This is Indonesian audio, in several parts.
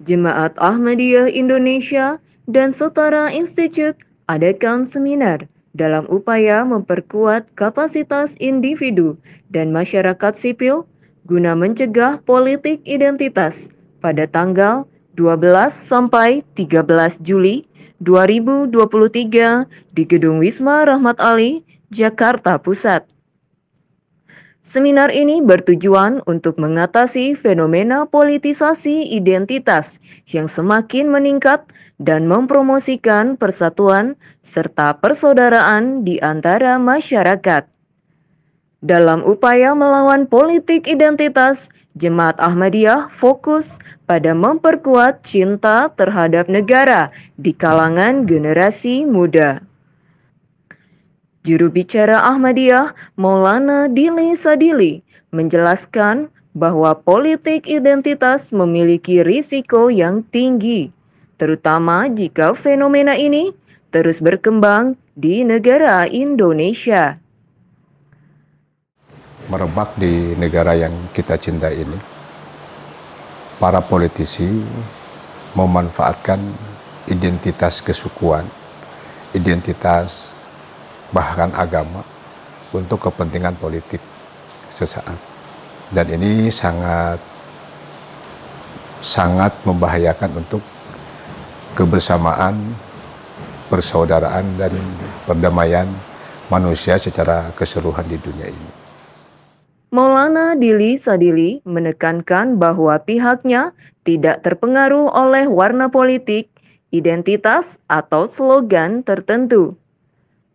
Jemaat Ahmadiyah Indonesia dan Setara Institute adakan seminar dalam upaya memperkuat kapasitas individu dan masyarakat sipil guna mencegah politik identitas pada tanggal 12 sampai 13 Juli 2023 di Gedung Wisma Rahmat Ali, Jakarta Pusat. Seminar ini bertujuan untuk mengatasi fenomena politisasi identitas yang semakin meningkat dan mempromosikan persatuan serta persaudaraan di antara masyarakat. Dalam upaya melawan politik identitas, Jemaat Ahmadiyah fokus pada memperkuat cinta terhadap negara di kalangan generasi muda. Juru bicara Ahmadiyah, Maulana Dili Sadili, menjelaskan bahwa politik identitas memiliki risiko yang tinggi, terutama jika fenomena ini terus berkembang di negara Indonesia. Merebak di negara yang kita cintai ini, para politisi memanfaatkan identitas kesukuan, identitas bahkan agama untuk kepentingan politik sesaat. Dan ini sangat membahayakan untuk kebersamaan, persaudaraan, dan perdamaian manusia secara keseluruhan di dunia ini. Maulana Dili Sadili menekankan bahwa pihaknya tidak terpengaruh oleh warna politik, identitas, atau slogan tertentu.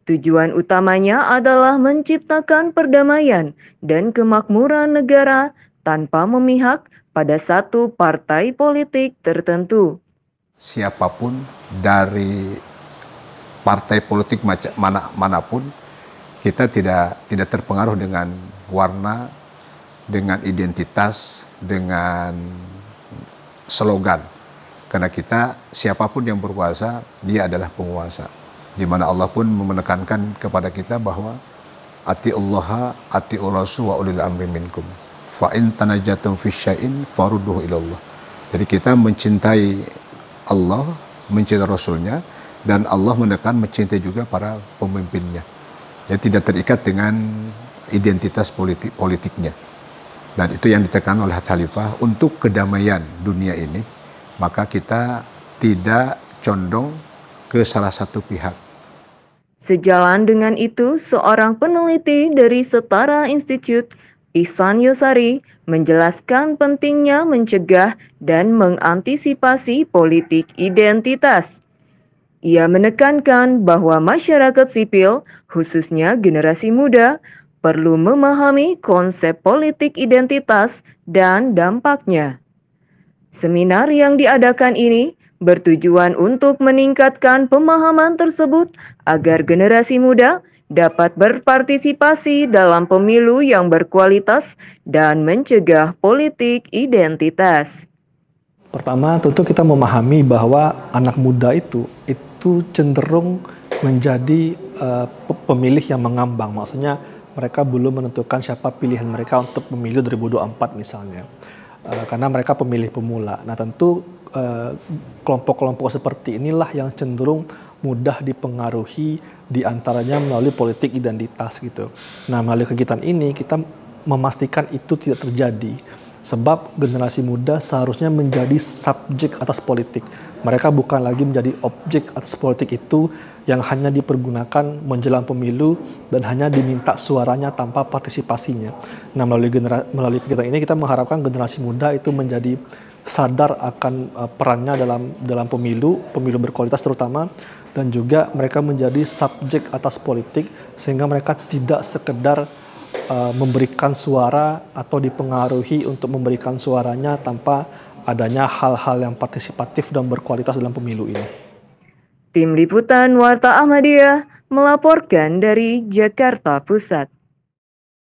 Tujuan utamanya adalah menciptakan perdamaian dan kemakmuran negara tanpa memihak pada satu partai politik tertentu. Siapapun dari partai politik manapun, kita tidak terpengaruh dengan warna, dengan identitas, dengan slogan. Karena kita, siapapun yang berkuasa, dia adalah penguasa. Di mana Allah pun menekankan kepada kita bahwa atiullaha atiur rasul wa ulil amri minkum. Fa in tanajatum fi syai'in farudduhu ilallah. Jadi kita mencintai Allah, mencintai Rasulnya, dan Allah menekan mencintai juga para pemimpinnya. Jadi tidak terikat dengan identitas politiknya. Dan itu yang ditekan oleh Khalifah untuk kedamaian dunia ini. Maka kita tidak condong ke salah satu pihak. Sejalan dengan itu, seorang peneliti dari Setara Institute, Ihsan Yosari, menjelaskan pentingnya mencegah dan mengantisipasi politik identitas. Ia menekankan bahwa masyarakat sipil, khususnya generasi muda, perlu memahami konsep politik identitas dan dampaknya. Seminar yang diadakan ini bertujuan untuk meningkatkan pemahaman tersebut agar generasi muda dapat berpartisipasi dalam pemilu yang berkualitas dan mencegah politik identitas. Pertama, tentu kita memahami bahwa anak muda itu cenderung menjadi pemilih yang mengambang. Maksudnya mereka belum menentukan siapa pilihan mereka untuk pemilu 2024 misalnya. Karena mereka pemilih pemula. Nah tentu kelompok-kelompok seperti inilah yang cenderung mudah dipengaruhi diantaranya melalui politik identitas gitu. Nah melalui kegiatan ini kita memastikan itu tidak terjadi. Sebab generasi muda seharusnya menjadi subjek atas politik. Mereka bukan lagi menjadi objek atas politik itu yang hanya dipergunakan menjelang pemilu dan hanya diminta suaranya tanpa partisipasinya. Nah, melalui kegiatan ini kita mengharapkan generasi muda itu menjadi sadar akan perannya dalam pemilu berkualitas terutama, dan juga mereka menjadi subjek atas politik sehingga mereka tidak sekedar memberikan suara atau dipengaruhi untuk memberikan suaranya tanpa adanya hal-hal yang partisipatif dan berkualitas dalam pemilu ini. Tim Liputan Warta Ahmadiyah melaporkan dari Jakarta Pusat.